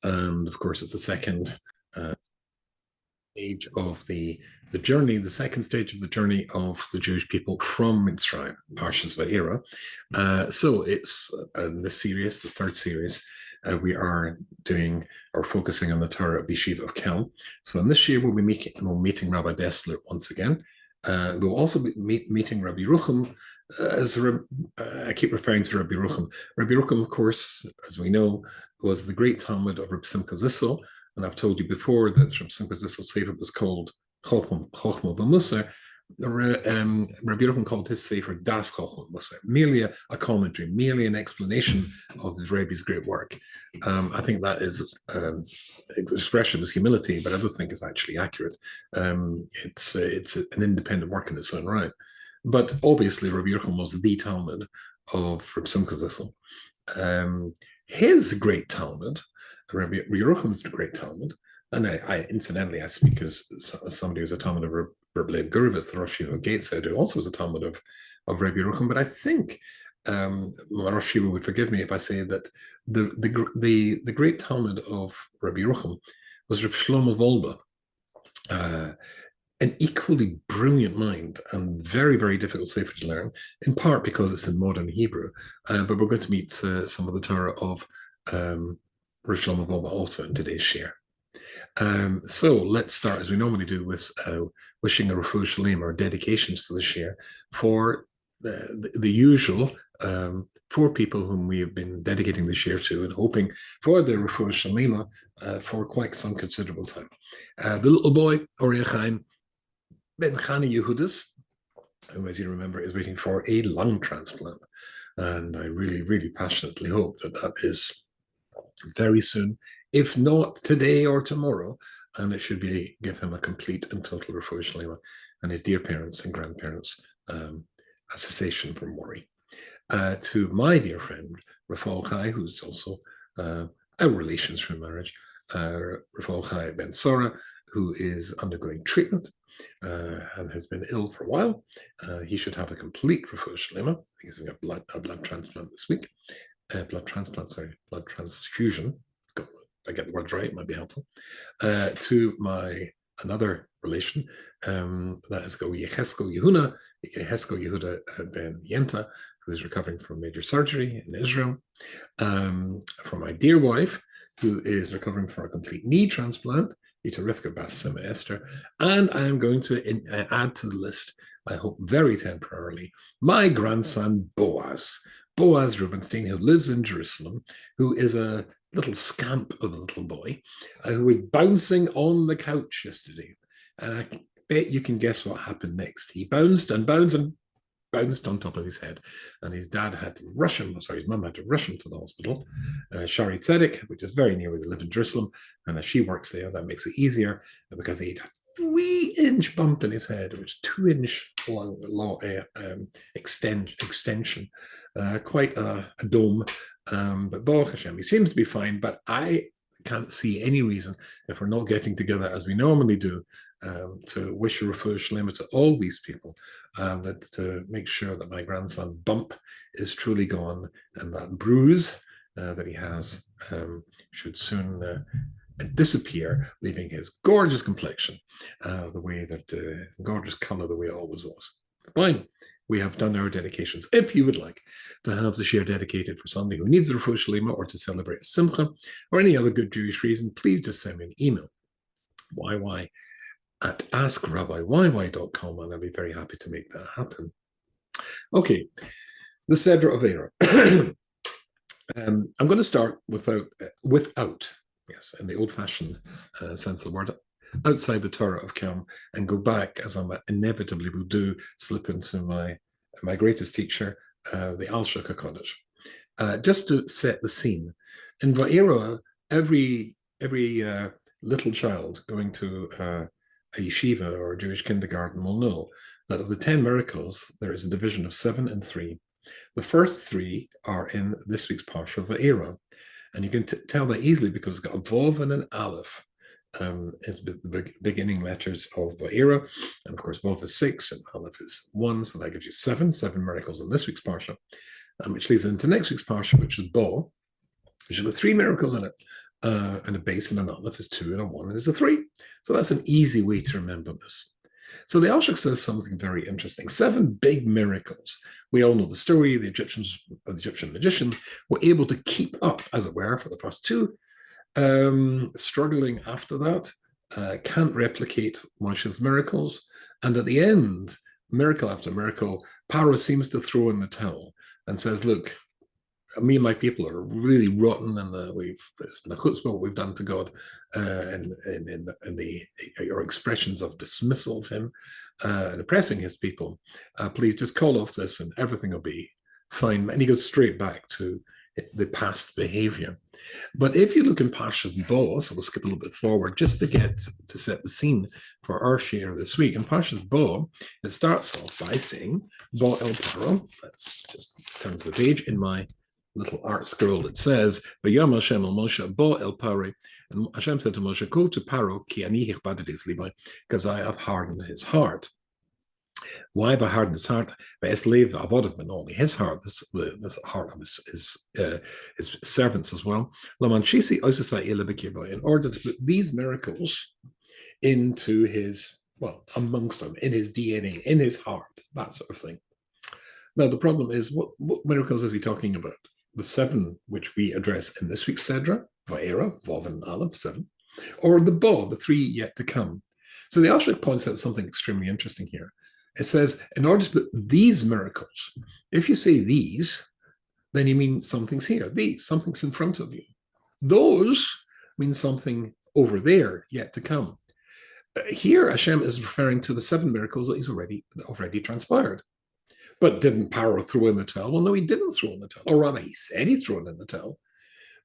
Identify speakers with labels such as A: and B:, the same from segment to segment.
A: And of course, it's the second stage of the journey, the second stage of the journey of the Jewish people from Mitzrayim, Parshas Va'era. So it's in this series, the third series, we are doing or focusing on the Torah of the Yeshiva of Kelm. So in this year, we'll be meeting Rabbi Dessler once again. We'll also be meeting Rabbi Rucham. I keep referring to Rabbi Rucham. Rabbi Rucham, of course, as we know, was the great Talmud of Reb Simcha Zissel. And I've told you before that Reb Simcha Zissel's sefer was called Chochma V'Musar. Rabbi Yochanan called his sefer Das Chochma V'Musar, merely a commentary, merely an explanation of his Rebbe's great work. I think that is expression of his humility, but I don't think it's actually accurate. It's an independent work in its own right. But obviously, Rabbi Yochanan was the Talmud of Reb Simcha Zissel. His great Talmud, Rabbi Yerucham's great Talmud, and I incidentally I speak as somebody who's a Talmud of Rabbi Leib Gurvitz, the Rosh Yeshiva Gateshead, who also was a Talmud of Rabbi Yerucham. But I think Rosh Yeshiva would forgive me if I say that the great Talmud of Rabbi Yerucham was Reb Shlomo Wolbe. An equally brilliant mind and very, very difficult sefer to learn, in part because it's in modern Hebrew. But we're going to meet some of the Torah of Rav Shlomo Wolbe also in today's share. So let's start, as we normally do, with wishing a refuah shalem or dedications for the share for the usual four people whom we have been dedicating the share to and hoping for the refuah shalema for quite some considerable time. The little boy, Oriya Chaim Ben Chani Yehudis, who, as you remember, is waiting for a lung transplant. And I really, really passionately hope that that is very soon, if not today or tomorrow, and it should give him a complete and total refuah shalema, and his dear parents and grandparents a cessation from worry. To my dear friend Rafal Chai, who's also our relations from marriage, Rafal Chai Ben Sora, who is undergoing treatment and has been ill for a while. He should have a complete refuah shalema. He's having a blood transplant this week. Blood transfusion. If I get the words right, it might be helpful. To my another relation, that is Yecheskel Yehuda Ben Yenta, who is recovering from major surgery in Israel. For my dear wife, who is recovering from a complete knee transplant, Ita Rivka Bas Sima Esther. And I am going to add to the list, I hope very temporarily, my grandson Boaz Rubenstein, who lives in Jerusalem, who is a little scamp of a little boy, who was bouncing on the couch yesterday. And I bet you can guess what happened next. He bounced and bounced and bounced on top of his head, and his dad had to rush him, his mum had to rush him to the hospital, Shari Tzedek, which is very near where they live in Jerusalem, and as she works there, that makes it easier, because he had a 3-inch bump in his head, which 2-inch long extension, quite a dome, but Baruch Hashem, he seems to be fine, but I can't see any reason, if we're not getting together as we normally do, to wish a refuah shalema to all these people, that to make sure that my grandson's bump is truly gone, and that bruise that he has should soon disappear, leaving his gorgeous complexion the way that gorgeous color the way it always was. Fine. We have done our dedications. If you would like to have the share dedicated for somebody who needs a refuah shalema or to celebrate a simcha or any other good Jewish reason, please just send me an email. YY@askrabbiyyy.com, and I'll be very happy to make that happen. Okay, the Seder of Era. I'm going to start without, yes, in the old-fashioned sense of the word, outside the Torah of Kelm, and go back, as I inevitably will do, slip into my greatest teacher, the Al Shuk HaKodesh. Just to set the scene, in Va'era, every little child going to a yeshiva or a Jewish kindergarten will know that of the 10 miracles, there is a division of 7 and 3. The first 3 are in this week's Parsha Va'era, and you can tell that easily because it's got a Vav and an Aleph. It's the beginning letters of Va'era, and of course Vav is 6 and Aleph is 1, so that gives you 7 miracles in this week's Parsha, which leads into next week's Parsha, which is Bo, which has got 3 miracles in it. and a base and an aleph is 2, and a 1 is a 3. So that's an easy way to remember this. So the Alshik says something very interesting. 7 big miracles. We all know the story. The Egyptian magicians were able to keep up, as it were, for the first 2. Struggling after that, can't replicate Moshe's miracles. And at the end, miracle after miracle, Paro seems to throw in the towel and says, look, me and my people are really rotten, and it's been a chutzpah what we've done to God, and your expressions of dismissal of him and oppressing his people. Please just call off this, and everything will be fine. And he goes straight back to the past behavior. But if you look in Parshas Bo, so we'll skip a little bit forward just to set the scene for our share this week. In Parshas Bo, it starts off by saying, Bo el Paro. Let's just turn to the page in my little art scroll. It says, V'yom Hashem el Moshe Bo el Paro. And Hashem said to Moshe, go to Paro, ki ani hichbaded es libai, because I have hardened his heart. Why have I hardened his heart? But only his heart, this heart of his servants as well. In order to put these miracles into his, well, amongst them, in his DNA, in his heart, that sort of thing. Now, the problem is, what miracles is he talking about? The 7 which we address in this week's Sedra, Va'era, Vav and Aleph, 7, or the Bo, the 3 yet to come. So the Alshik points out something extremely interesting here. It says, in order to put these miracles, if you say these, then you mean something's here. These, something's in front of you. Those mean something over there yet to come. Here, Hashem is referring to the 7 miracles that he's already transpired. But didn't Paro throw in the towel? Well, no, he didn't throw in the towel. Or rather, he said he'd thrown in the towel.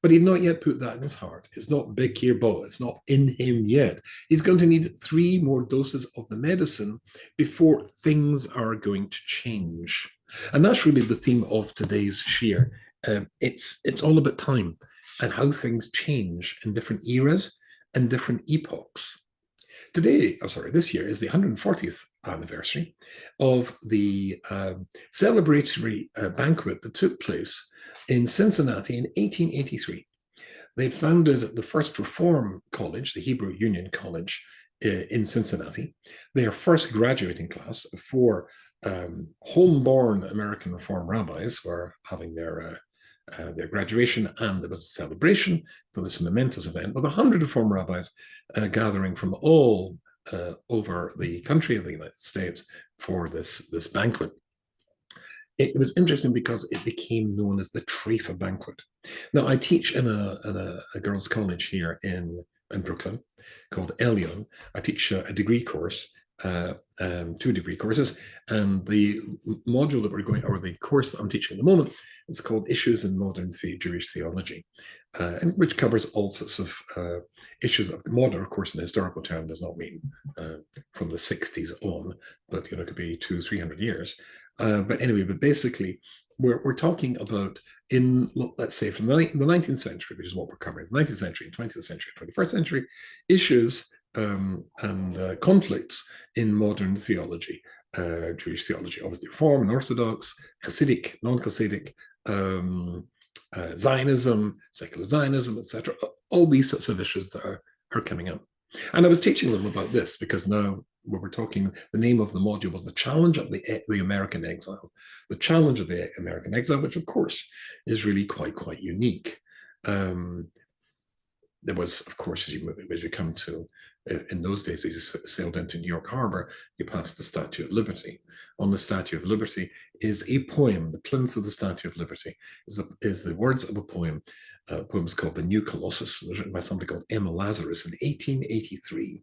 A: But he'd not yet put that in his heart. It's not Bekir Bo. It's not in him yet. He's going to need 3 more doses of the medicine before things are going to change. And that's really the theme of today's shir. It's all about time and how things change in different eras and different epochs. This year is the 140th anniversary of the celebratory banquet that took place in Cincinnati in 1883. They founded the first Reform College, the Hebrew Union College in Cincinnati. Their first graduating class of 4 homeborn American Reform rabbis were having their graduation, and there was a celebration for this momentous event with 100 Reform rabbis gathering from all over the country of the United States for this banquet. It was interesting because it became known as the Treifa banquet. Now, I teach in a girls' college here in Brooklyn called Elyon. I teach a degree course, 2 degree courses, and the module that we're going, or the course that I'm teaching at the moment, is called Issues in Modern Jewish Theology, and which covers all sorts of issues of modern. Of course, in the historical term, does not mean from the 60s on, but it could be 200-300 years. But anyway, basically, we're talking about, in, let's say, from the 19th century, which is what we're covering, the 19th century, 20th century, 21st century, issues and conflicts in modern theology, Jewish theology, obviously Reform and Orthodox, Hasidic, non-Hasidic, Zionism, secular Zionism, etc. All these sorts of issues that are coming up. And I was teaching them about this because now we were talking, the name of the module was The Challenge of the American Exile. The Challenge of the American Exile, which of course is really quite unique. There was, of course, as you come to, in those days, as you sailed into New York Harbor, you passed the Statue of Liberty. On the Statue of Liberty is a poem. The plinth of the Statue of Liberty is the words of a poem. The poem is called The New Colossus. It was written by somebody called Emma Lazarus in 1883.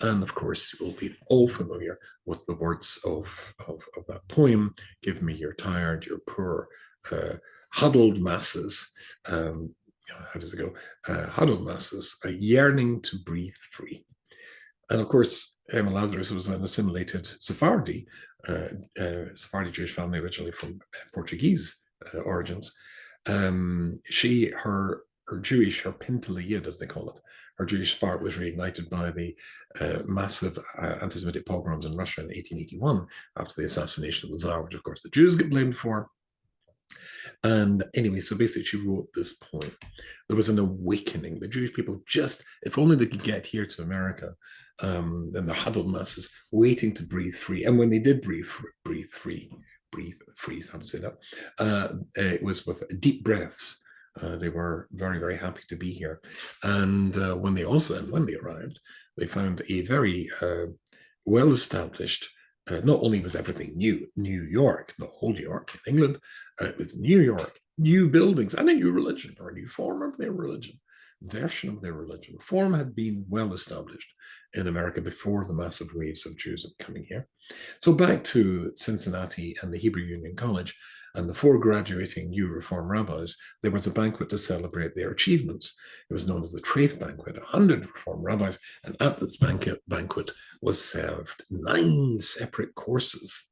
A: And of course, you will be all familiar with the words of that poem. Give me your tired, your poor, huddled masses. How does it go? Huddled masses, a yearning to breathe free. And of course, Emma Lazarus was an assimilated Sephardi Jewish family, originally from Portuguese origins. Her Jewish, her Pintel Yid, as they call it, her Jewish spark was reignited by the massive anti-Semitic pogroms in Russia in 1881 after the assassination of the Tsar, which of course the Jews get blamed for. And anyway, so basically, she wrote this poem. There was an awakening. The Jewish people just, if only they could get here to America, and the huddled masses waiting to breathe free. And when they did breathe free, how to say that? It was with deep breaths. They were very, very happy to be here. And when they arrived, they found a very well-established. Not only was everything new, New York, not old York, England, it was New York, new buildings, and a new religion, or a new form of their religion, version of their religion. Form had been well established in America before the massive waves of Jews coming here. So back to Cincinnati and the Hebrew Union College and the 4 graduating new Reform rabbis, there was a banquet to celebrate their achievements. It was known as the Traith Banquet, 100 Reform rabbis, and at this banquet was served 9 separate courses.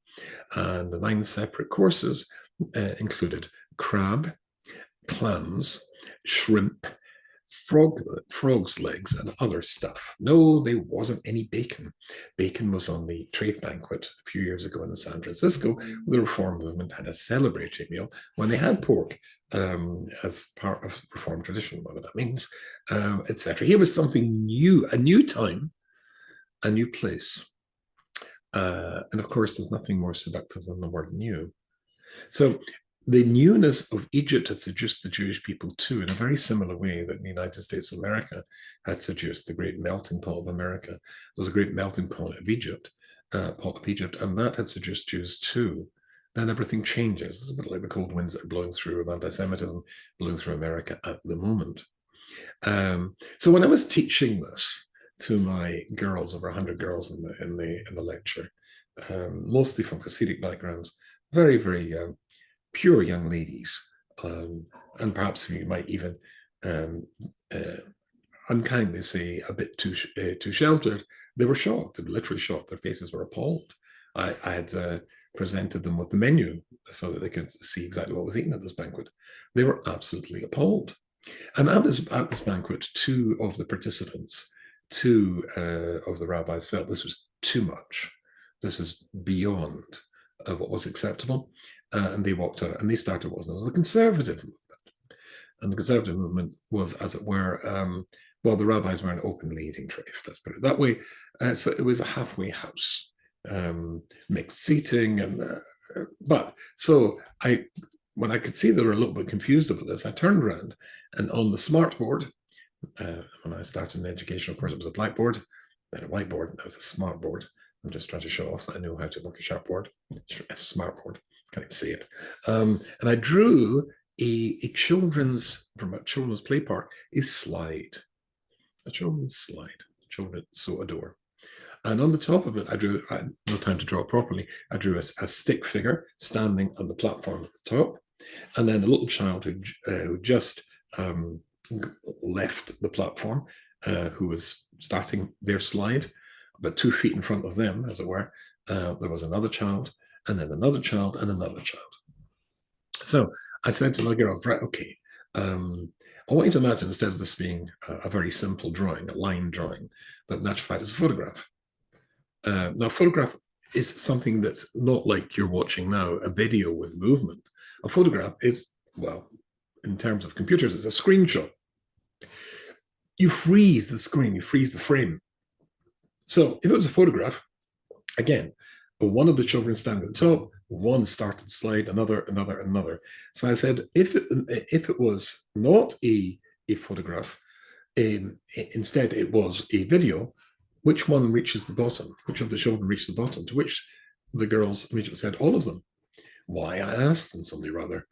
A: And the 9 separate courses included crab, clams, shrimp, frog's legs, and other stuff. No, there wasn't any bacon. Bacon was on the Traith Banquet a few years ago in San Francisco. The Reform movement had a celebratory meal when they had pork as part of Reform tradition, whatever that means, etc. Here was something new, a new time, a new place. And of course, there's nothing more seductive than the word new. So the newness of Egypt had seduced the Jewish people too, in a very similar way that the United States of America had seduced the great melting pot of America. There was a great melting pot of Egypt, and that had seduced Jews too. Then everything changes. It's a bit like the cold winds that are blowing through of anti-Semitism, blowing through America at the moment. So when I was teaching this to my girls, over 100 girls in the lecture, mostly from Hasidic backgrounds, very, very pure young ladies, and perhaps you might even unkindly say a bit too sheltered. They were shocked. They were literally shocked. Their faces were appalled. I had presented them with the menu so that they could see exactly what was eaten at this banquet. They were absolutely appalled. And at this banquet, 2 of the participants, 2 of the rabbis felt this was too much. This is beyond what was acceptable. And they walked out, and they started what was known as the conservative movement. And the conservative movement was, as it were, well, the rabbis weren't openly eating treif, let's put it that way. So it was a halfway house, mixed seating, and but so when I could see they were a little bit confused about this, I turned around, and on the smart board, when I started in education, of course, it was a blackboard, then a whiteboard, and that was a smart board. I'm just trying to show off that I know how to work a sharp board. It's a smart board. Can't even see it. And I drew a children's, from a children's play park, a children's slide, children so adore. And on the top of it, I had no time to draw it properly, I drew a stick figure standing on the platform at the top, and then a little child who just left the platform, who was starting their slide, about 2 feet in front of them, as it were. There was another child, and then another child, and another child. So I said to my girls, right, okay, I want you to imagine, instead of this being a very simple drawing, a line drawing, that in actual fact is a photograph. Now, a photograph is something that's not like you're watching now, a video with movement. A photograph is, well, in terms of computers, it's a screenshot. You freeze the screen, you freeze the frame. So if it was a photograph, again, one of the children standing at the top, one started slide, another. So I said, if it was not a photograph, instead it was a video, which one reaches the bottom? Which of the children reached the bottom? To which the girls immediately said, all of them. Why, I asked, and somebody rather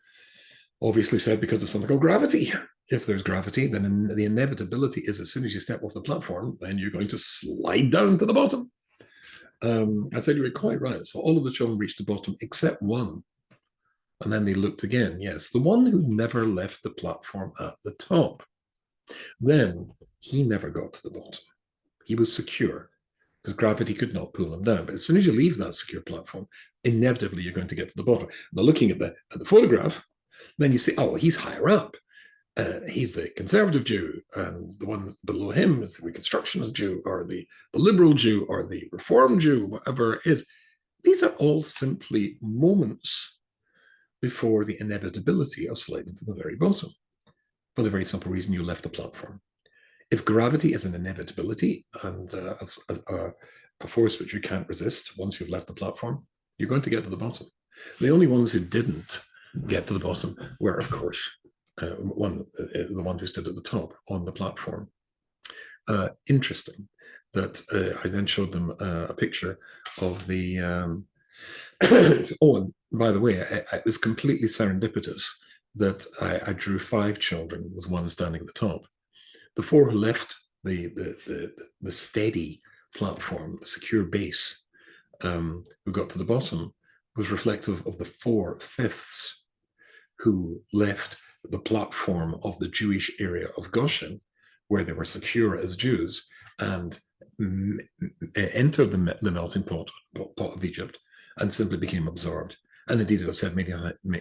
A: obviously said, because there's something called gravity. If there's gravity, then the inevitability is, as soon as you step off the platform, then you're going to slide down to the bottom. I said, you were quite right. So all of the children reached the bottom except one. And then they looked again. Yes, the one who never left the platform at the top. Then he never got to the bottom. He was secure because gravity could not pull him down. But as soon as you leave that secure platform, inevitably you're going to get to the bottom. Now, looking at the photograph, then you see, oh, he's higher up. He's the conservative Jew, and the one below him is the Reconstructionist Jew, or the liberal Jew, or the Reform Jew, whatever it is. These are all simply moments before the inevitability of sliding to the very bottom, for the very simple reason you left the platform. If gravity is an inevitability and a force which you can't resist once you've left the platform, you're going to get to the bottom. The only ones who didn't get to the bottom were, of course, the one who stood at the top on the platform. Interesting that I then showed them a picture of the. Oh, and by the way, it was completely serendipitous that I drew 5 children with one standing at the top. The 4 who left the steady platform, the secure base, who got to the bottom, was reflective of the 4/5 who left the platform of the Jewish area of Goshen, where they were secure as Jews, and entered the melting pot of Egypt and simply became absorbed. And indeed, as I've said many,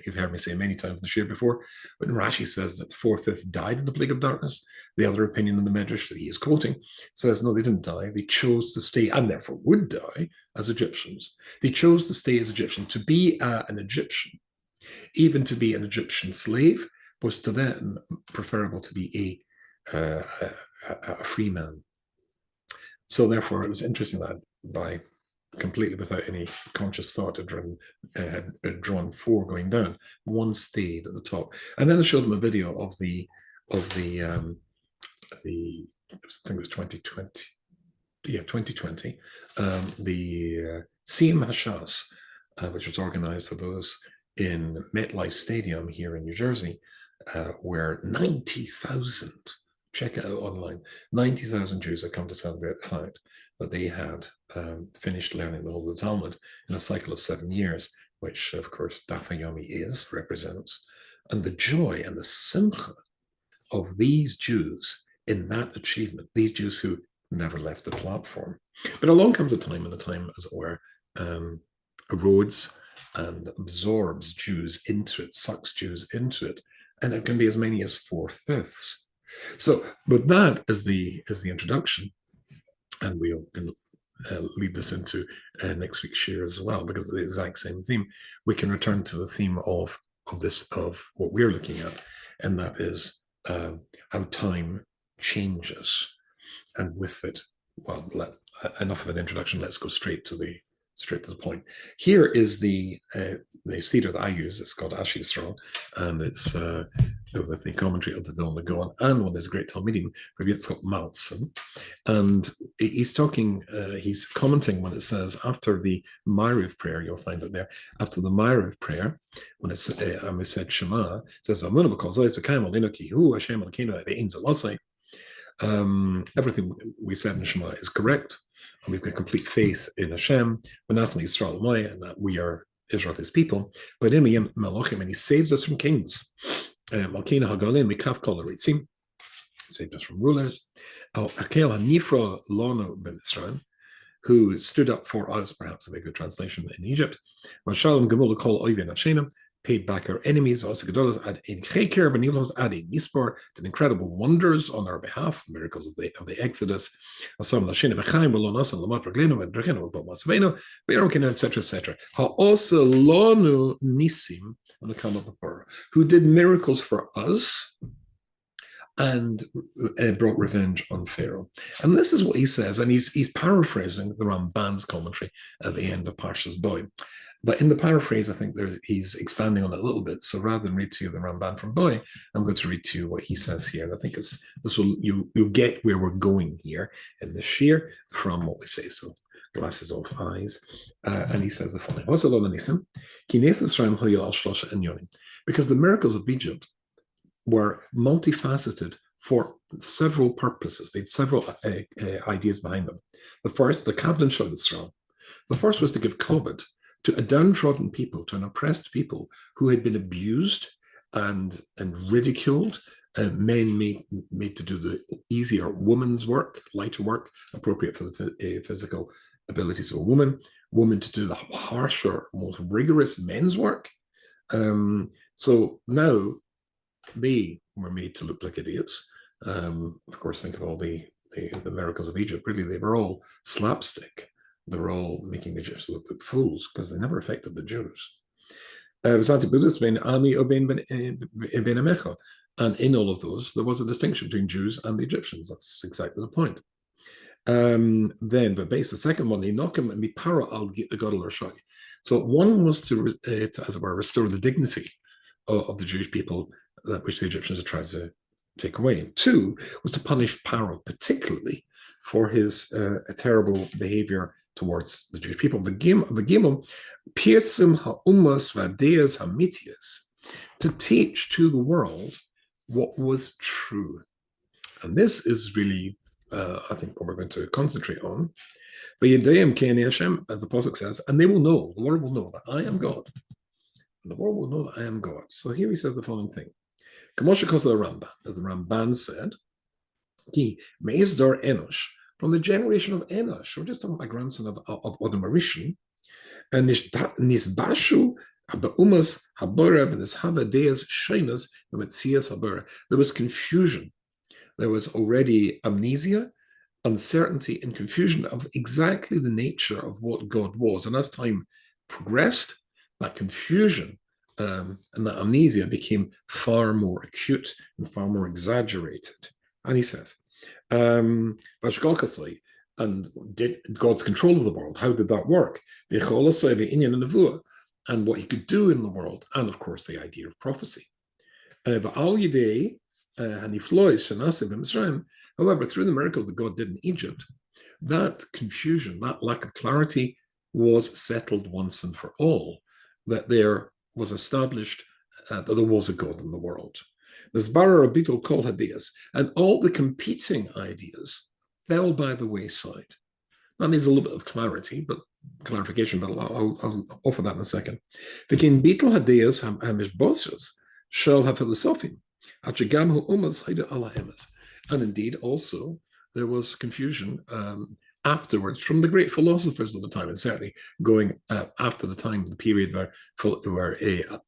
A: you've heard me say many times in the share before, when Rashi says that 4/5 died in the plague of darkness, the other opinion in the Medrash that he is quoting says, no, they didn't die. They chose to stay, and therefore would die, as Egyptians. They chose to stay as Egyptians. To be an Egyptian, even to be an Egyptian slave, was to them preferable to be a free man. So therefore, it was interesting that by completely without any conscious thought had drawn 4 going down, 1 stayed at the top. And then I showed them a video of the I think it was 2020. Yeah, 2020. The Siyum Hashas, which was organized for those in MetLife Stadium here in New Jersey, where 90,000, check it out online, 90,000 Jews had come to celebrate the fact that they had finished learning the whole of the Talmud in a cycle of 7 years, which, of course, Daf Yomi represents. And the joy and the simcha of these Jews in that achievement, these Jews who never left the platform. But along comes a time, and the time, as it were, erodes and absorbs Jews into it, sucks Jews into it, and it can be as many as 4/5. So, but that is the introduction, and we'll lead this into next week's share as well, because of the exact same theme. We can return to the theme of what we're looking at, and that is how time changes, and with it, well, enough of an introduction. Let's go straight to the point. Here is the cedar that I use. It's called Ash Yisrael, and it's with the commentary of the Vilna Gaon and one of his great Talmidim, Rabbi Yitzchak Maltzin. And he's commenting when it says, after the Ma'ariv prayer, you'll find it there, after the Ma'ariv prayer, when it's said Shema, it says, everything we said in Shema is correct, and we've got complete faith in Hashem, and that we are Israel, his people. But in Malachim, and he saves us from kings. Malkina Hagalim, Mikaf Kol Haritzim, saved us from rulers. Akel Hanifra Lono ben Israel, who stood up for us, perhaps a very good translation, in Egypt. Mashalom Gemula Kol Oivin Hashenim, paid back our enemies, did incredible wonders on our behalf, the miracles of the Exodus, etc. Who did miracles for us and brought revenge on Pharaoh. And this is what he says, and he's paraphrasing the Ramban's commentary at the end of Parshas Boy. But in the paraphrase, I think he's expanding on it a little bit. So rather than read to you the Ramban from Boy, I'm going to read to you what he says here. And I think you'll get where we're going here in the shir from what we say. So glasses off, eyes. And he says the following. Because the miracles of Egypt were multifaceted for several purposes. They had several ideas behind them. The first, the Kabbalah showed Israel. The first was to give kavod to a downtrodden people, to an oppressed people who had been abused and ridiculed, men made to do the easier woman's work, lighter work, appropriate for the physical abilities of a woman to do the harsher, most rigorous men's work. So now they were made to look like idiots. Of course, think of all the miracles of Egypt. Really, they were all slapstick. They were all making the Egyptians look like fools because they never affected the Jews. And in all of those, there was a distinction between Jews and the Egyptians. That's exactly the point. But based the second one, Enochim and Mipara al Gadol Rashai. So one was to, as it were, restore the dignity of the Jewish people, that which the Egyptians had tried to take away. And two was to punish Paro, particularly for his terrible behavior towards the Jewish people. The Gimel, Piercim ha'umas v'adeas hamitias, to teach to the world what was true. And this is really, I think, what we're going to concentrate on. V'yedayim k'ani Hashem, as the Pasuk says, and they will know, the world will know that I am God. And the world will know that I am God. So here he says the following thing. Kamosha Kosa Ramban, as the Ramban said, Ki Meizdor Enosh, from the generation of Enosh, we're just talking about grandson of Adam Arishan, and Nisbashu Habaumas Habora and Nishabadeas Shainas Metzias Habora. There was confusion. There was already amnesia, uncertainty, and confusion of exactly the nature of what God was. And as time progressed, that confusion and that amnesia became far more acute and far more exaggerated. And he says, and did God's control of the world, how did that work? And what he could do in the world, and of course the idea of prophecy. However, through the miracles that God did in Egypt, that confusion, that lack of clarity was settled once and for all, that there was established that there was a God in the world. And all the competing ideas fell by the wayside. That needs a little bit of clarification, but I'll offer that in a second. Shall have philosophy. And indeed, also, there was confusion afterwards from the great philosophers of the time, and certainly going after the period where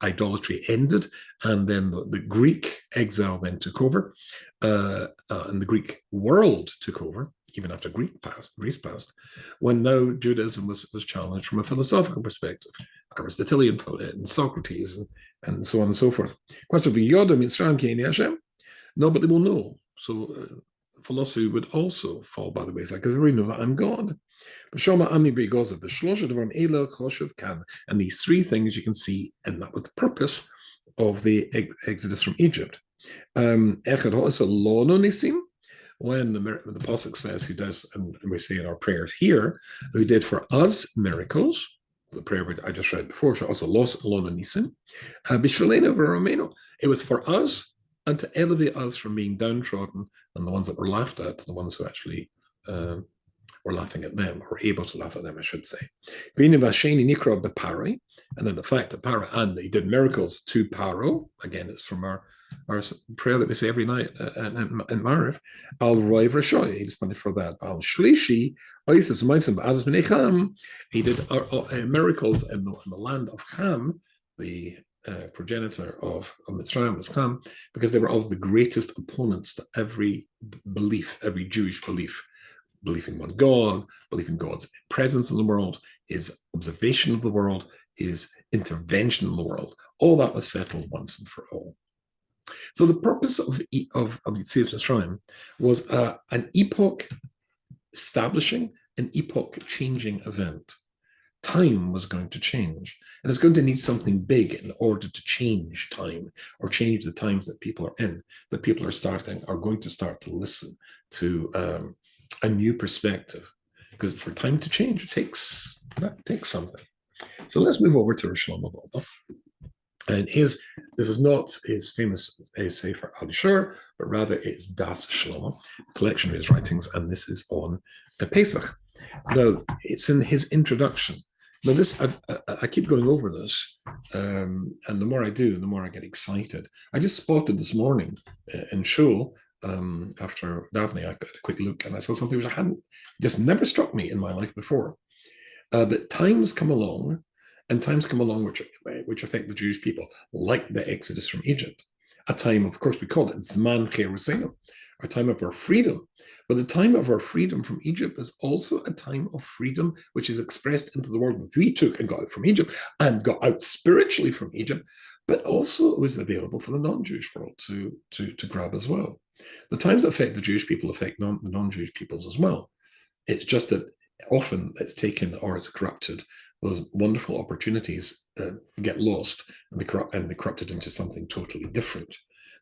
A: idolatry ended, and then the Greek exile then took over, and the Greek world took over, even after Greece passed, when now Judaism was challenged from a philosophical perspective, Aristotelian and Socrates, and so on and so forth. Question of Yoda Mitzrayim K'nei Hashem? No, but they will know. So philosophy would also fall by the wayside because they already know that I'm God. And these three things you can see, and that was the purpose of the Exodus from Egypt. When the Pasuk says, who does, and we say in our prayers here, who did for us miracles, the prayer I just read before, it was for us and to elevate us from being downtrodden and the ones that were laughed at, the ones who actually were laughing at them, or able to laugh at them, I should say. And then the fact that Paro, and he did miracles to Paro, again, it's from our prayer that we say every night in Mariv, Al Roiv Rashoy, he was punished for that. Al Shlishi, he did miracles in the land of Ham, the progenitor of Mitzrayim was Ham, because they were always the greatest opponents to every belief, every Jewish belief. Belief in one God, belief in God's presence in the world, his observation of the world, his intervention in the world. All that was settled once and for all. So the purpose of Yetzias Mitzrayim was an epoch establishing, an epoch changing event. Time was going to change, and it's going to need something big in order to change time, or change the times that people are in, that people are going to start to listen to a new perspective, because for time to change, it takes something. So let's move over to Rosh Hashanah. And this is not his famous Sefer Alishur, but rather it's Das Shlomo, a collection of his writings, and this is on Pesach. Now, it's in his introduction. Now, this I keep going over this, and the more I do, the more I get excited. I just spotted this morning in shul, after Daphne, I got a quick look, and I saw something which I hadn't, just never struck me in my life before. That times come along which affect the Jewish people, like the Exodus from Egypt. a time, of course, we call it Zman Cherusenu, our time of our freedom. But the time of our freedom from Egypt is also a time of freedom, which is expressed into the world. We took and got out from Egypt and got out spiritually from Egypt, but also it was available for the non-Jewish world to grab as well. The times that affect the Jewish people affect the non-Jewish peoples as well. It's just that often it's taken or it's corrupted. Those wonderful opportunities get lost and be corrupted into something totally different.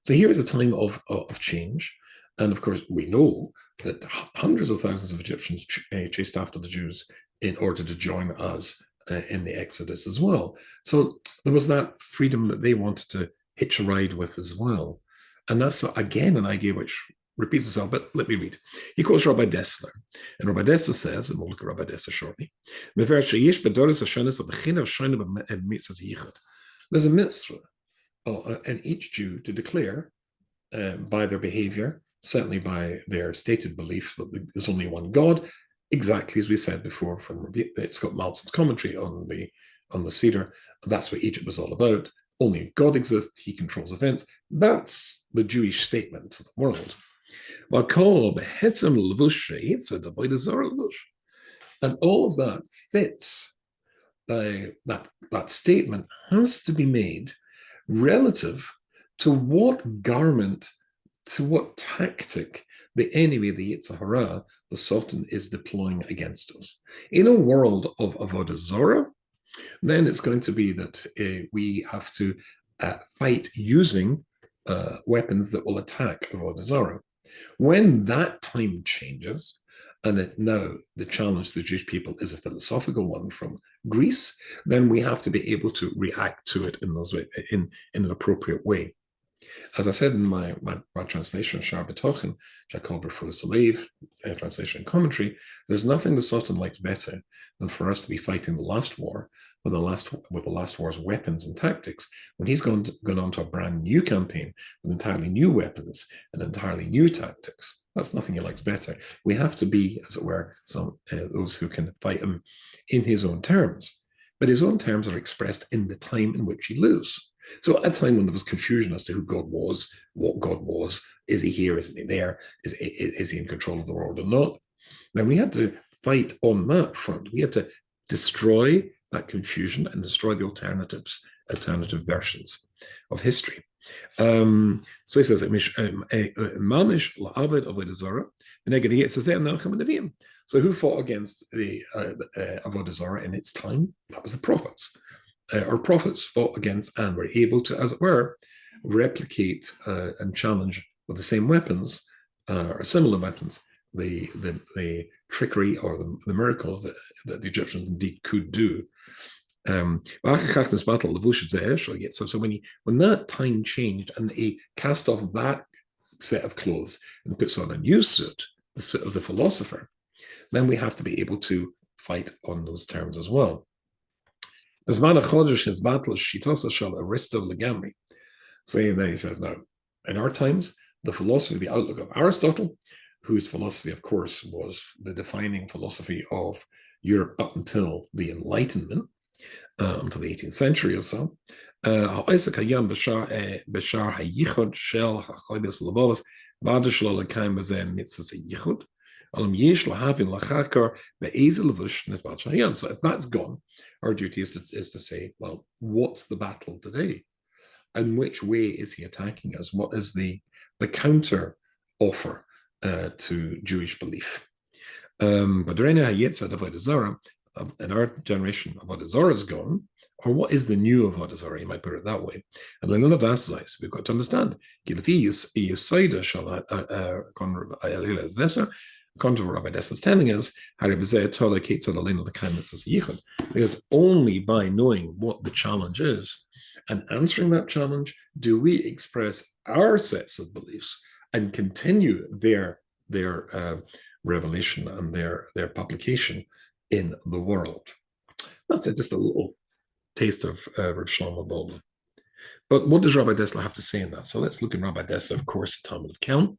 A: So here is a time of change. And of course, we know that hundreds of thousands of Egyptians chased after the Jews in order to join us in the Exodus as well. So there was that freedom that they wanted to hitch a ride with as well. And that's, again, an idea which repeats itself, but let me read. He quotes Rabbi Dessler. And Rabbi Dessler says, and we'll look at Rabbi Dessler shortly, there's a mitzvah in each Jew to declare by their behavior, certainly by their stated belief that there's only one God, exactly as we said before from Scott Malson's commentary on the Seder. That's what Egypt was all about. Only God exists, he controls events. That's the Jewish statement to the world. And all of that fits. That statement has to be made relative to what garment, to what tactic the enemy, the Yetzer Hara, the Sultan, is deploying against us. In a world of Avodah Zorah, then it's going to be that we have to fight using weapons that will attack Avodah Zorah. When that time changes, and now the challenge to the Jewish people is a philosophical one from Greece, then we have to be able to react to it in those in an appropriate way. As I said in my translation, Shar B'tochen, which I called Refuah Salev, translation and commentary, there's nothing the Sultan likes better than for us to be fighting the last war with the last war's weapons and tactics, when he's gone on to a brand new campaign with entirely new weapons and entirely new tactics. That's nothing he likes better. We have to be, as it were, those who can fight him in his own terms. But his own terms are expressed in the time in which he lives. So at a time when there was confusion as to who God was, what God was, is he here, isn't he there, is he in control of the world or not, then we had to fight on that front. We had to destroy that confusion and destroy the alternative versions of history. So he says, so who fought against the Avodah Zarah in its time? That was the prophets. Our prophets fought against and were able to, as it were, replicate and challenge with the same weapons or similar weapons the trickery or the miracles that the Egyptians indeed could do. So when that time changed and he cast off that set of clothes and puts on a new suit, the suit of the philosopher, then we have to be able to fight on those terms as well. So then he says, now, in our times, the philosophy, the outlook of Aristotle, whose philosophy, of course, was the defining philosophy of Europe up until the Enlightenment, until the 18th century or so, so if that's gone, our duty is to say, well, what's the battle today? And which way is he attacking us? What is the counter offer to Jewish belief? But in our generation, Avodah Zarah is gone, or what is the new Avodah Zarah? You might put it that way. And then we've got to understand. Rabbi Dessler is telling us, because only by knowing what the challenge is and answering that challenge do we express our sets of beliefs and continue their revelation and their publication in the world. That's just a little taste of Rav Shlomo Bolden. But what does Rabbi Dessler have to say in that? So let's look at Rabbi Dessler, of course, Talmud of Kelm.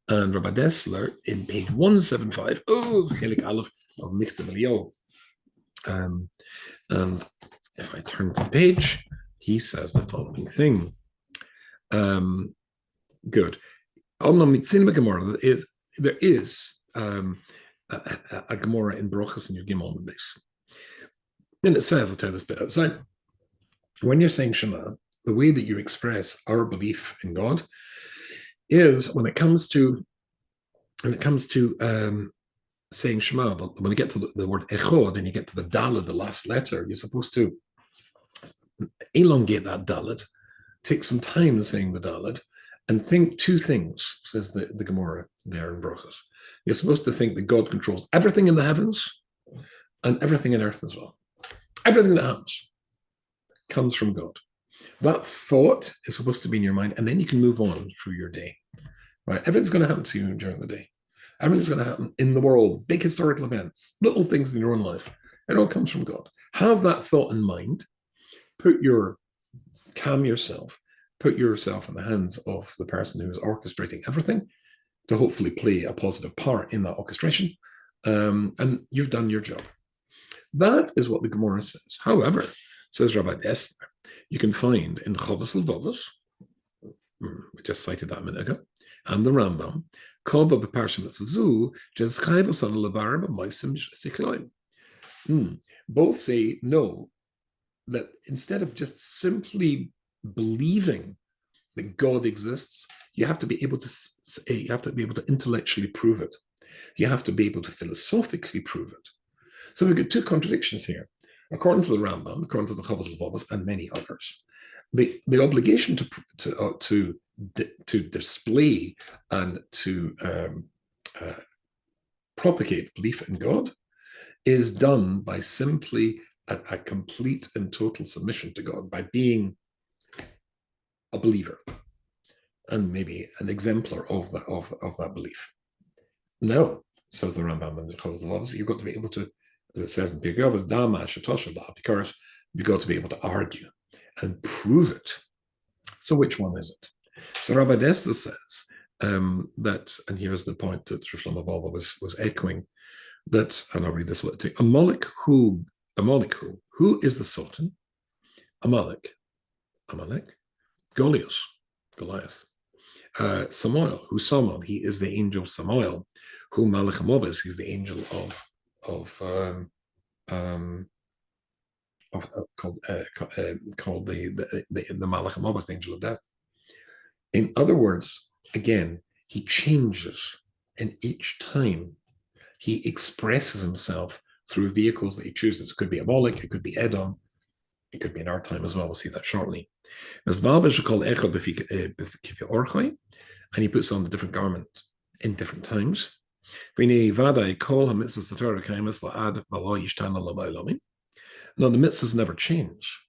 A: And Rabbi Dessler in page 175, Chelik Aleph of Michtav Eliyahu. And if I turn to the page, he says the following thing. Good. There is a Gemara in Brochus in your Gimel base. And it says, I'll tell you this bit outside. When you're saying Shema, the way that you express our belief in God is when it comes to saying Shema, when you get to the word Echod and you get to the Daled, the last letter, you're supposed to elongate that Daled, take some time saying the Daled, and think two things, says the Gemara there in Brochus. You're supposed to think that God controls everything in the heavens and everything in earth as well. Everything that happens comes from God. That thought is supposed to be in your mind, and then you can move on through your day. Right? Everything's going to happen to you during the day. Everything's going to happen in the world, big historical events, little things in your own life. It all comes from God. Have that thought in mind. Calm yourself. Put yourself in the hands of the person who is orchestrating everything to hopefully play a positive part in that orchestration. And you've done your job. That is what the Gemara says. However, says Rabbi Esther, you can find in Chovos Levavos, we just cited that a minute ago, and the Rambam, both say no, that instead of just simply believing that God exists, you have to be able to intellectually prove it. You have to be able to philosophically prove it. So we've got two contradictions here. According to the Rambam, according to the Chovos Levavos, and many others, the obligation to display and to propagate belief in God is done by simply a complete and total submission to God, by being a believer and maybe an exemplar of that belief. No, says the Rambam in the Chovos Levavos, you've got to be able to, as it says in Pirkei Avos, you've got to be able to argue and prove it. So which one is it? So Rabbi Desta says that, and here's the point that Shlomo Volva was echoing, that, and I'll read this one too, Amalek who is the Sultan? Amalek, Goliath. Samuel, who's Samuel? He is the angel Samuel. Who Malach Movis? He's the angel called the Malach Movis, the angel of death. In other words, again, he changes, and each time he expresses himself through vehicles that he chooses. It could be Amalek, it could be Edom, it could be in our time as well. We'll see that shortly. And he puts on the different garment in different times. Now, the mitzvahs never change.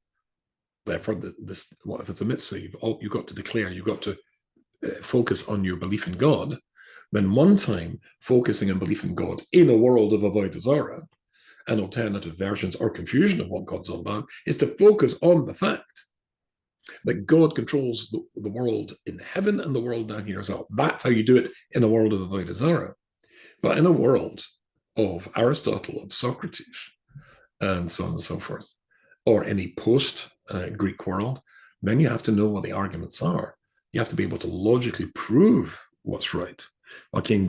A: Therefore, if it's a mitzvah, you've got to declare, you've got to focus on your belief in God. Then one time, focusing on belief in God in a world of avodah zarah and alternative versions or confusion of what God's all about is to focus on the fact that God controls the world in heaven and the world down here as well. That's how you do it in a world of avodah zarah. But in a world of Aristotle, of Socrates, and so on and so forth, or any post-Greek world, then you have to know what the arguments are. You have to be able to logically prove what's right. Then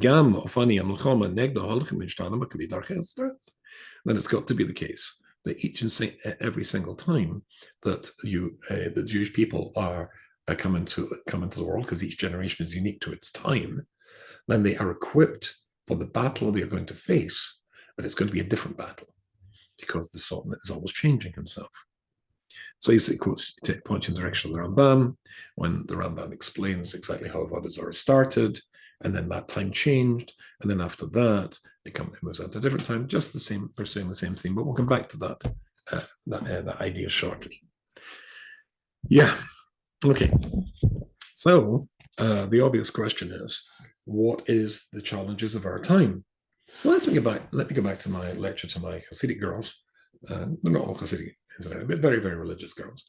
A: it's got to be the case that each and every single time that the Jewish people are come into the world, because each generation is unique to its time, then they are equipped for the battle they are going to face, but it's going to be a different battle because the Sultan is always changing himself. So he points in the direction of the Rambam, when the Rambam explains exactly how Avodah Zarah started, and then that time changed, and then after that, it moves on to a different time, just the same, pursuing the same thing. But we'll come back to that idea shortly. Yeah, okay. So the obvious question is, what is the challenges of our time? So let me go back to my lecture to my Hasidic girls. They're not all Hasidic, but very, very religious girls.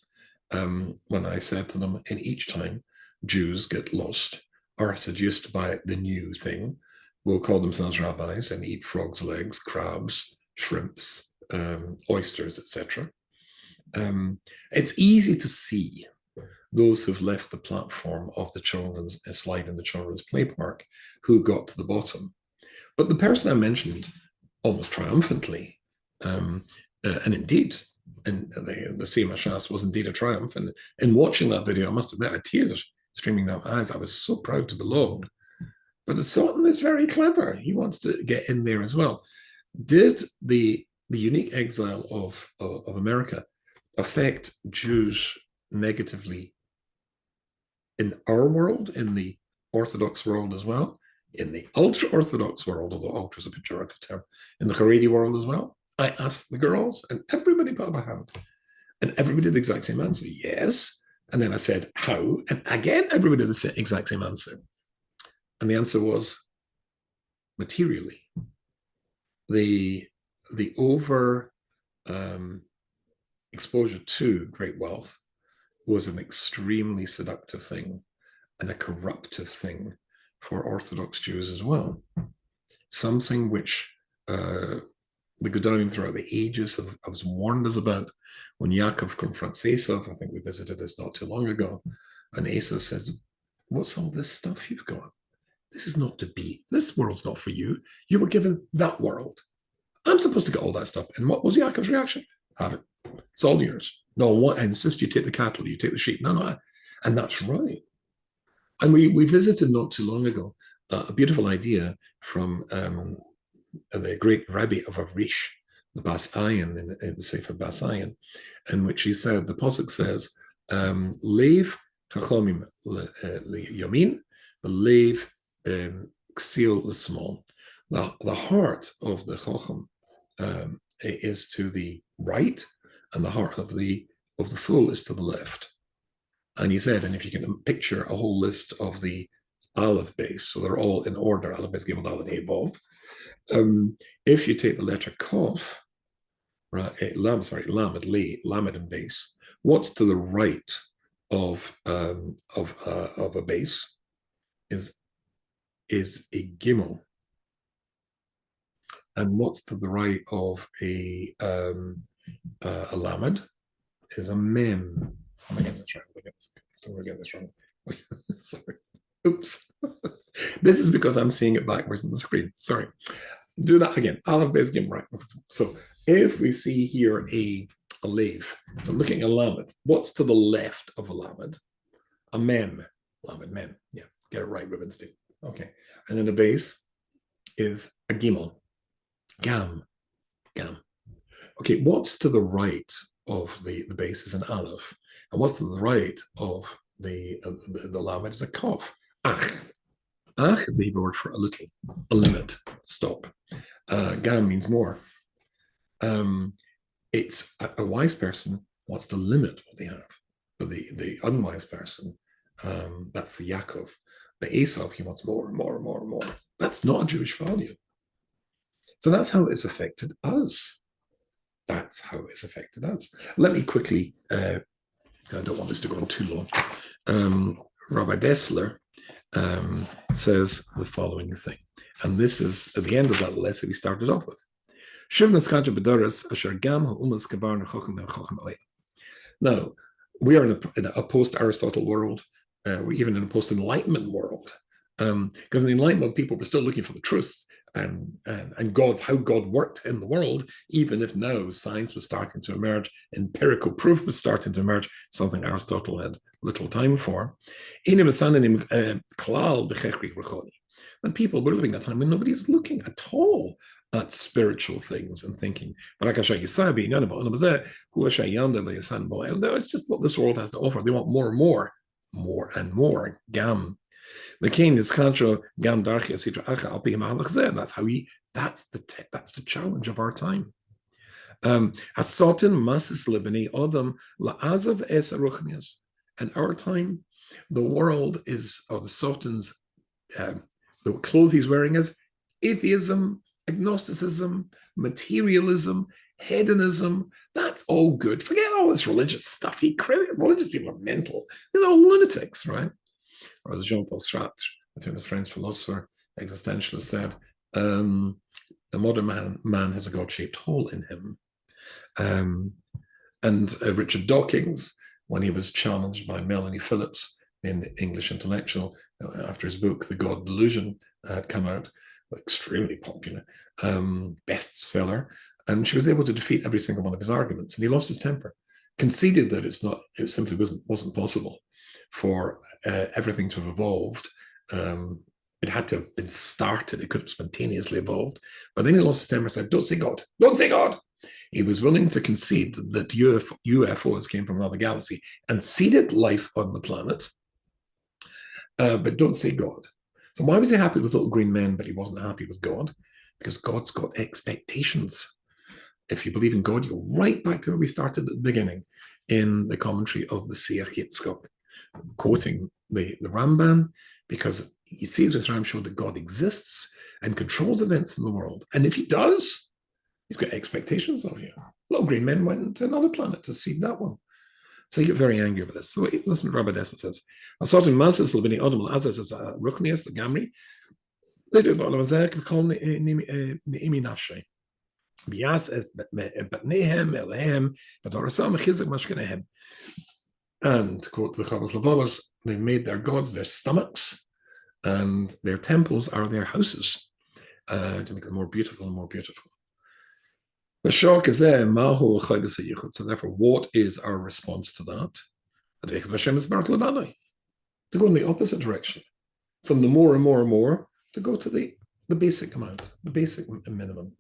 A: When I said to them, in each time Jews get lost or seduced by the new thing, will call themselves rabbis and eat frogs' legs, crabs, shrimps, oysters, etc. It's easy to see those who've left the platform of the children's slide in the children's play park who got to the bottom. But the person I mentioned almost triumphantly, and indeed, and the Siyum Hashas was indeed a triumph. And in watching that video, I must admit, I had tears streaming down my eyes. I was so proud to belong. But the Sultan is very clever. He wants to get in there as well. Did the unique exile of America affect Jews negatively in our world, in the Orthodox world as well, in the ultra-Orthodox world, although ultra is a pejorative term, in the Haredi world as well? I asked the girls, and everybody put up a hand. And everybody did the exact same answer, yes. And then I said, how? And again, everybody did the exact same answer. And the answer was materially. The over exposure to great wealth was an extremely seductive thing and a corruptive thing for Orthodox Jews as well. Something which the Gedolim throughout the ages have warned us about. When Yaakov confronts Esav, I think we visited this not too long ago, and Esav says, what's all this stuff you've got? This is not to be. This world's not for you. You were given that world. I'm supposed to get all that stuff. And what was Yaakov's reaction? Have it. It's all yours. No, I insist you take the cattle, you take the sheep. No. And that's right. And we visited not too long ago a beautiful idea from the great Rabbi of Avrish, the Bas Ayin, in the Sefer Bas Ayin, in which he said, the Pasuk says, Lev Chachomim Yamin, Lev Ksil L'Smol. The heart of the Chacham is to the right, and the heart of the fool is to the left. And he said, and if you can picture a whole list of the Aleph base, so they're all in order, Aleph base, Gimel, Dalet, Hey, Vav. If you take the letter Kof, right, Lamed, and base, what's to the right of a base is a Gimel. And what's to the right of a Lamed is a Mem. Am I getting this right? We're getting this wrong. Sorry. Oops. This is because I'm seeing it backwards on the screen. Sorry. Do that again. Aleph Beis Gimel, right? So if we see here a Lev, so I'm looking at a Lamed. What's to the left of a Lamed? A Mem. Lamed, Mem. Yeah, get it right, Rubenstein. Okay. And then the base is a Gimel. Gam. Okay, what's to the right of the base is an Aleph, and what's to the right of the Lamed is a Kof. Ach is the Hebrew word for a little, a limit, stop. Gam means more. It's a wise person wants to limit what they have, but the unwise person, that's the Yaakov. The Esav, he wants more and more and more and more. That's not a Jewish value. So that's how it's affected us. That's how it's affected us. Let me quickly, I don't want this to go on too long. Rabbi Dessler says the following thing. And this is at the end of that lesson we started off with. Now, we are in a post-Aristotle world. We're even in a post-Enlightenment world. Because in the Enlightenment, people were still looking for the truth and how God worked in the world, even if now science was starting to emerge, empirical proof was starting to emerge, something Aristotle had little time for. And people were living at a time when nobody's looking at all at spiritual things and thinking, it's just what this world has to offer. They want more and more, more and more. Gam. That's the challenge of our time. And our time, the world is, or the Sultan's, the clothes he's wearing is atheism, agnosticism, materialism, hedonism. That's all good. Forget all this religious stuff. Religious people are mental. They're all lunatics, right? Or as Jean-Paul Sartre, the famous French philosopher, existentialist, said, the modern man has a God-shaped hole in him. And Richard Dawkins when he was challenged by Melanie Phillips, the English intellectual, after his book, The God Delusion, had come out, extremely popular, bestseller, and she was able to defeat every single one of his arguments, and he lost his temper, conceded that it simply wasn't possible for everything to have evolved. It had to have been started. It couldn't have spontaneously evolved. But then he lost his temper and said, don't say God. Don't say God. He was willing to concede that UFOs came from another galaxy and seeded life on the planet, but don't say God. So why was he happy with little green men, but he wasn't happy with God? Because God's got expectations. If you believe in God, you're right back to where we started at the beginning in the commentary of the Seir Yitzchak, quoting the Ramban, because he sees this Ram show that God exists and controls events in the world. And if he does, he's got expectations of you. Little green men went to another planet to seed that one. So you get very angry with this. So listen to Rabbi Dessler says, Assaulting masses, Labini Odom, Azaz is a Ruchnias, the Gamri. They do about Lamazek, call Imi Nafshe. Bias as Batnehem, Elehem, Badarasam, Chizak Mashkanehem. And to quote the Chavos Lavavos, they've made their gods their stomachs, and their temples are their houses, to make them more beautiful and more beautiful. So therefore, what is our response to that? To go in the opposite direction, from the more and more and more, to go to the basic amount, the basic minimum.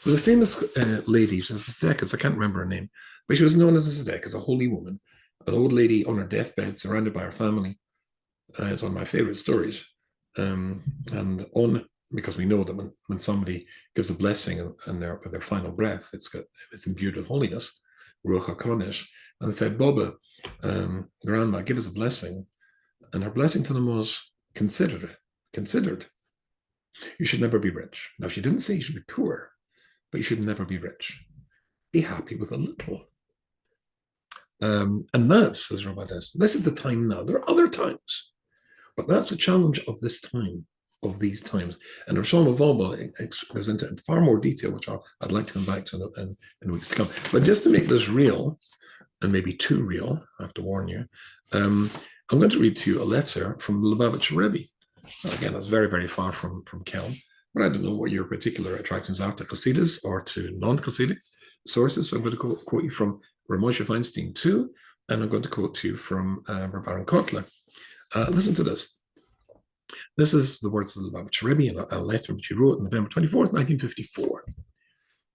A: There's a famous lady, she's a tzedekah, I can't remember her name, but she was known as a tzedekah, as a holy woman, an old lady on her deathbed, surrounded by her family. It's one of my favorite stories. Because we know that when somebody gives a blessing and their final breath, it's imbued with holiness, Ruach HaKodesh. And they said, Boba, Grandma, give us a blessing. And her blessing to them was considered. You should never be rich. Now, she didn't say you should be poor, but you should never be rich. Be happy with a little. And that's, says Rabbi Dess, this is the time now. There are other times, but that's the challenge of this time, of these times. And Roshon Volba goes into far more detail, which I'd like to come back to in weeks to come. But just to make this real, and maybe too real, I have to warn you, I'm going to read to you a letter from the Lubavitcher Rebbe. Again, that's very, very far from Kelm, but I don't know what your particular attractions are to Hasidus or to non-Hasidic sources. So I'm going to quote you from Ramosha Feinstein too, and I'm going to quote you from Baron Kotler. Listen to this. This is the words of the Lubavitcher Rebbe in a letter which he wrote on November 24th, 1954.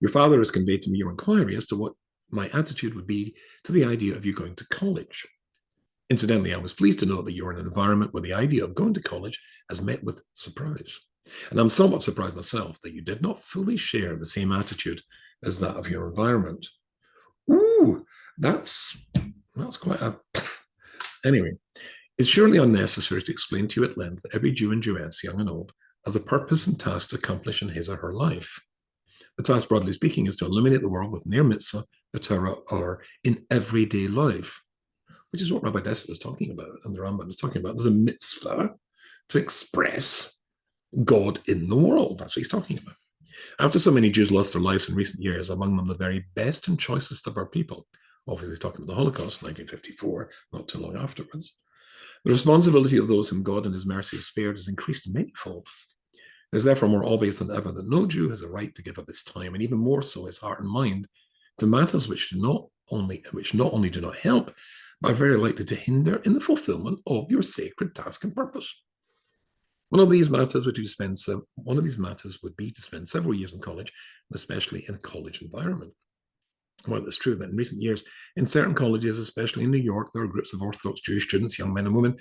A: Your father has conveyed to me your inquiry as to what my attitude would be to the idea of you going to college. Incidentally, I was pleased to know that you're in an environment where the idea of going to college has met with surprise. And I'm somewhat surprised myself that you did not fully share the same attitude as that of your environment. Ooh, that's quite a... Anyway, it's surely unnecessary to explain to you at length that every Jew and Jewess, young and old, has a purpose and task to accomplish in his or her life. The task, broadly speaking, is to illuminate the world with Ner Mitzvah, the Torah, or in everyday life, which is what Rabbi Dessler is talking about, and the Rambam is talking about. There's a mitzvah to express God in the world. That's what he's talking about. After so many Jews lost their lives in recent years, among them the very best and choicest of our people, obviously he's talking about the Holocaust, 1954, not too long afterwards, the responsibility of those whom God in his mercy has spared has increased manyfold. It is therefore more obvious than ever that no Jew has a right to give up his time, and even more so his heart and mind, to matters which not only do not help, but are very likely to hinder in the fulfillment of your sacred task and purpose. One of these matters would be to spend several years in college, especially in a college environment. Well, it's true that in recent years, in certain colleges, especially in New York, there are groups of Orthodox Jewish students, young men and women,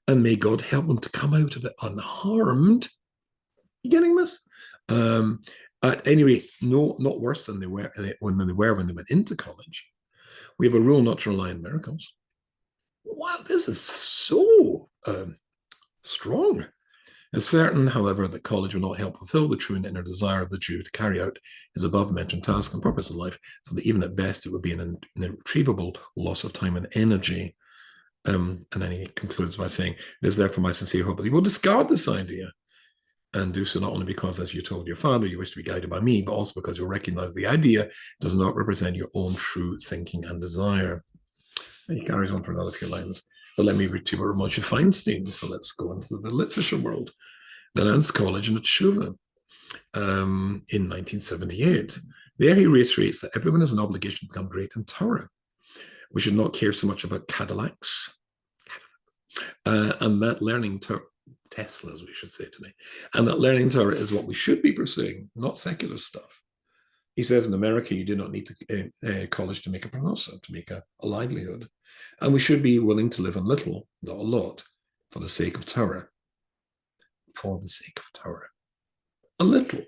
A: and may God help them to come out of it unharmed. You getting this? At any rate, no, not worse than they were when they went into college. We have a rule not to rely on miracles. Wow, this is so strong. It's certain, however, that college will not help fulfill the true and inner desire of the Jew to carry out his above-mentioned task and purpose in life, so that even at best it would be an irretrievable loss of time and energy. And then he concludes by saying, it is therefore my sincere hope that you will discard this idea, and do so not only because, as you told your father, you wish to be guided by me, but also because you'll recognize the idea does not represent your own true thinking and desire. He carries on for another few lines. But let me read to you about Moshe Feinstein. So let's go into the literature world. Nan's College in Tshuva in 1978. There he reiterates that everyone has an obligation to become great in Torah. We should not care so much about Cadillacs, and that learning Teslas, we should say today, and that learning Torah is what we should be pursuing, not secular stuff. He says in America, you do not need college to make a parnasa, to make a livelihood. And we should be willing to live on little, not a lot, for the sake of Torah. For the sake of Torah. A little.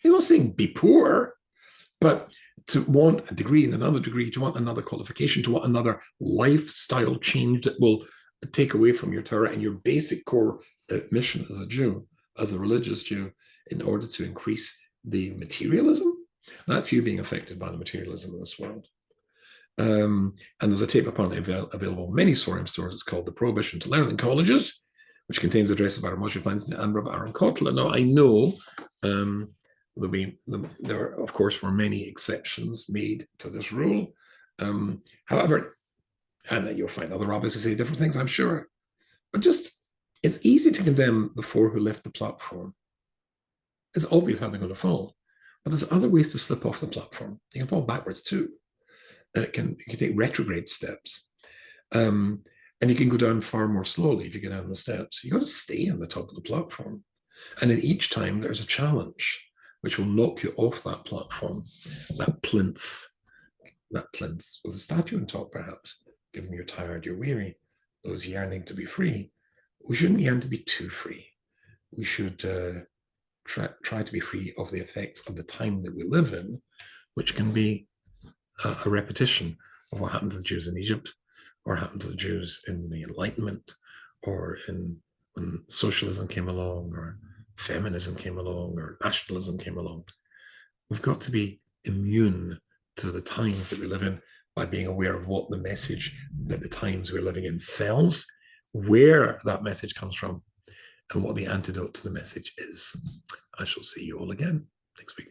A: He's not saying be poor, but to want a degree and another degree, to want another qualification, to want another lifestyle change that will take away from your Torah and your basic core mission as a Jew, as a religious Jew, in order to increase the materialism. That's you being affected by the materialism of this world. And there's a tape upon available in many Sorim stores. It's called The Prohibition to Learn in Colleges, which contains addresses by Moshe Feinstein and Rabbi Aaron Kotler. Now, I know there, of course, were many exceptions made to this rule. However, and you'll find other rabbis who say different things, I'm sure. But just, it's easy to condemn the four who left the platform. It's obvious how they're going to fall. But there's other ways to slip off the platform. You can fall backwards too. You can take retrograde steps. And you can go down far more slowly if you go down the steps. You've got to stay on the top of the platform. And then each time there's a challenge which will knock you off that platform, that plinth with a statue on top, perhaps, given you're tired, you're weary, those yearning to be free. We shouldn't yearn to be too free. We should try to be free of the effects of the time that we live in, which can be a repetition of what happened to the Jews in Egypt, or happened to the Jews in the Enlightenment, or when socialism came along, or feminism came along, or nationalism came along. We've got to be immune to the times that we live in by being aware of what the message that the times we're living in sells, where that message comes from, and what the antidote to the message is. I shall see you all again next week.